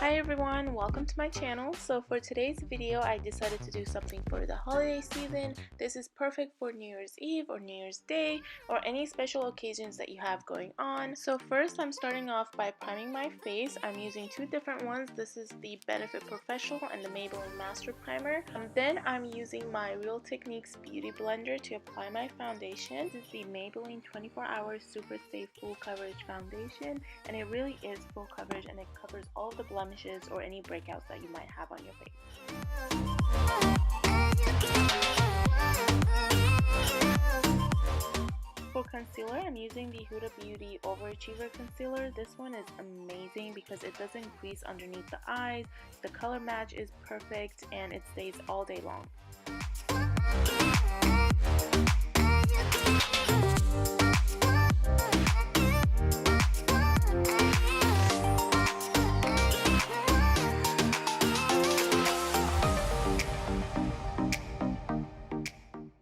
Hi everyone, welcome to my channel. So for today's video, I decided to do something for the holiday season. This is perfect for New Year's Eve or New Year's Day or any special occasions that you have going on. So first, I'm starting off by priming my face. I'm using two different ones. This is the Benefit Professional and the Maybelline Master Primer. Then I'm using my Real Techniques Beauty Blender to apply my foundation. This is the Maybelline 24 Hour Super Safe Full Coverage Foundation, and it really is full coverage and it covers all of the blemishes or any breakouts that you might have on your face. For concealer, I'm using the Huda Beauty Overachiever concealer. This one is amazing because it doesn't crease underneath the eyes, the color match is perfect, and it stays all day long.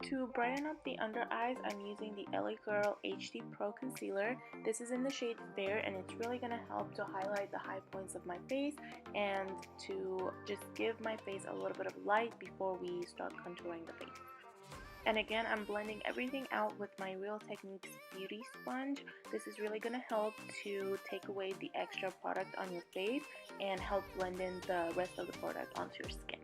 To brighten up the under eyes, I'm using the LA Girl HD Pro Concealer. This is in the shade Fair, and it's really going to help to highlight the high points of my face and to just give my face a little bit of light before we start contouring the face. And again, I'm blending everything out with my Real Techniques Beauty Sponge. This is really going to help to take away the extra product on your face and help blend in the rest of the product onto your skin.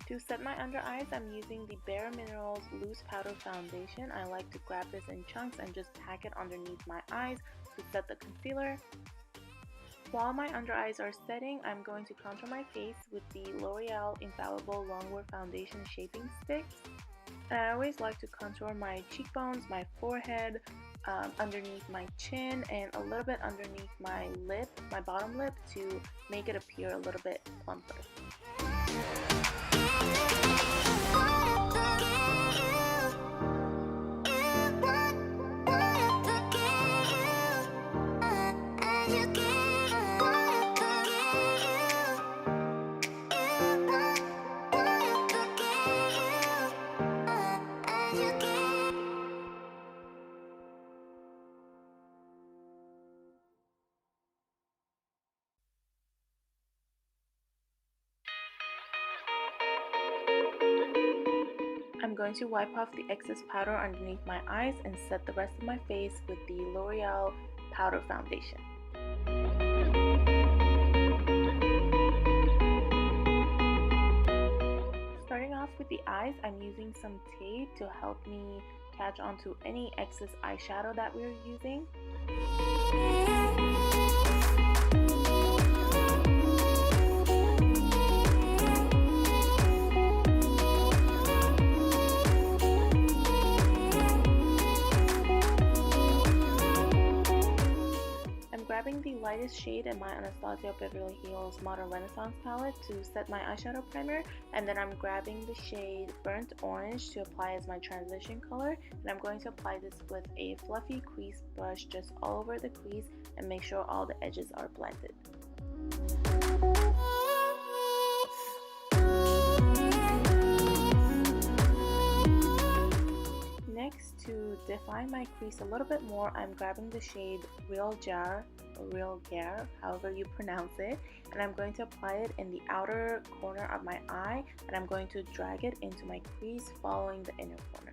To set my under eyes, I'm using the Bare Minerals Loose Powder Foundation. I like to grab this in chunks and just pack it underneath my eyes to set the concealer. While my under eyes are setting, I'm going to contour my face with the L'Oreal Infallible Longwear Foundation Shaping Sticks. And I always like to contour my cheekbones, my forehead, underneath my chin, and a little bit underneath my lip, my bottom lip, to make it appear a little bit plumper. I'm going to wipe off the excess powder underneath my eyes and set the rest of my face with the L'Oreal Powder Foundation. Starting off with the eyes, I'm using some tape to help me catch onto any excess eyeshadow that we're using. Grabbing the lightest shade in my Anastasia Beverly Hills Modern Renaissance palette to set my eyeshadow primer, and then I'm grabbing the shade Burnt Orange to apply as my transition color, and I'm going to apply this with a fluffy crease brush just all over the crease and make sure all the edges are blended. Next, to define my crease a little bit more, I'm grabbing the shade Real Jar, or Real Gare, however you pronounce it, and I'm going to apply it in the outer corner of my eye, and I'm going to drag it into my crease following the inner corner.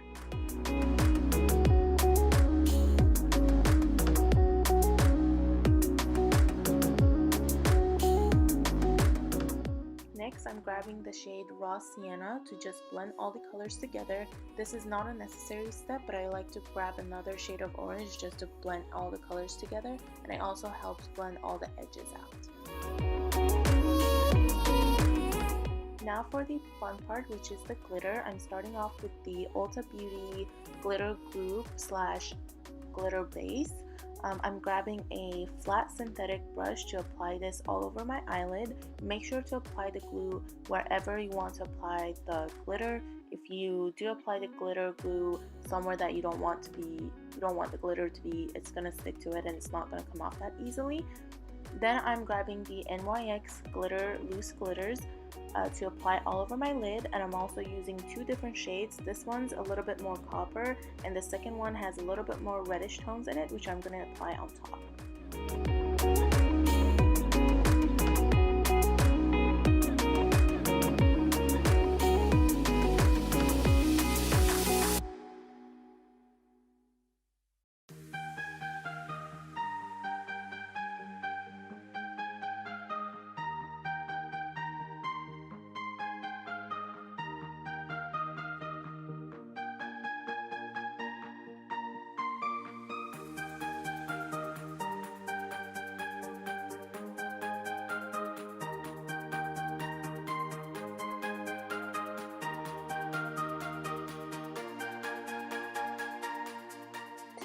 Next, I'm grabbing the shade Raw Sienna to just blend all the colors together. This is not a necessary step, but I like to grab another shade of orange just to blend all the colors together, and it also helps blend all the edges out. Now for the fun part, which is the glitter. I'm starting off with the Ulta Beauty Glitter Glue / Glitter Base. I'm grabbing a flat synthetic brush to apply this all over my eyelid. Make sure to apply the glue wherever you want to apply the glitter. If you do apply the glitter glue somewhere that you don't want the glitter to be, it's gonna stick to it and it's not gonna come off that easily. Then I'm grabbing the NYX Glitter Loose Glitters. to apply all over my lid, and I'm also using two different shades. This one's a little bit more copper and the second one has a little bit more reddish tones in it, which I'm going to apply on top.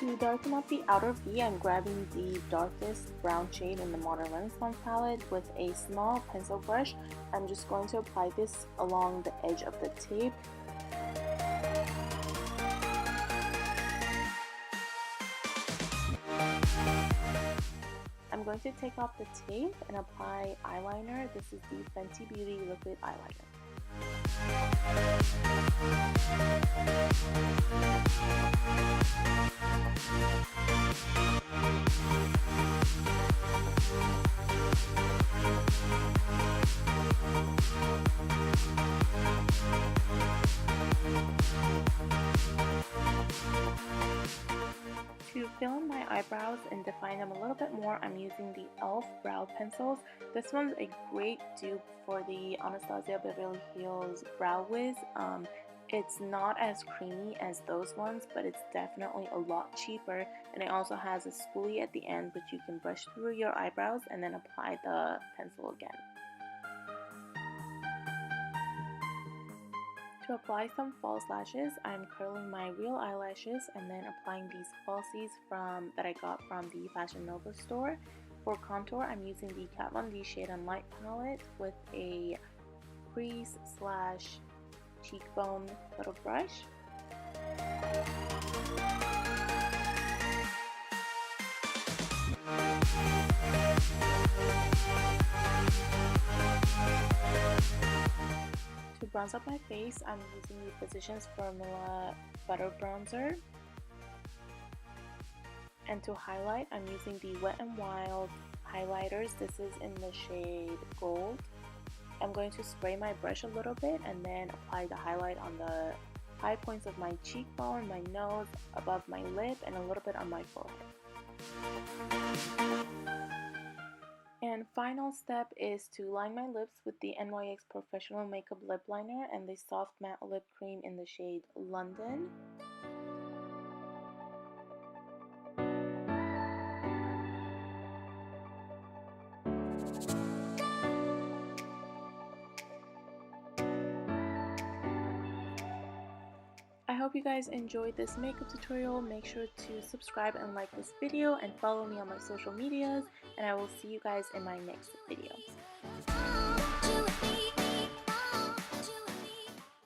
To darken up the outer V, I'm grabbing the darkest brown shade in the Modern Renaissance palette with a small pencil brush. I'm just going to apply this along the edge of the tape. I'm going to take off the tape and apply eyeliner. This is the Fenty Beauty liquid eyeliner. To fill in my eyebrows and define them a little bit more, I'm using the e.l.f. brow pencils. This one's a great dupe for the Anastasia Beverly Hills Brow Wiz. It's not as creamy as those ones, but it's definitely a lot cheaper, and it also has a spoolie at the end which you can brush through your eyebrows and then apply the pencil again. To apply some false lashes, I'm curling my real eyelashes and then applying these falsies that I got from the Fashion Nova store. For contour, I'm using the Kat Von D Shade and Light palette with a crease slash cheekbone little brush. To bronze up my face, I'm using the Physicians Formula Butter Bronzer. And to highlight, I'm using the Wet n Wild highlighters. This is in the shade Gold. I'm going to spray my brush a little bit and then apply the highlight on the high points of my cheekbone, my nose, above my lip, and a little bit on my forehead. And final step is to line my lips with the NYX Professional Makeup Lip Liner and the Soft Matte Lip Cream in the shade London. I hope you guys enjoyed this makeup tutorial. Make sure to subscribe and like this video and follow me on my social medias, and I will see you guys in my next video.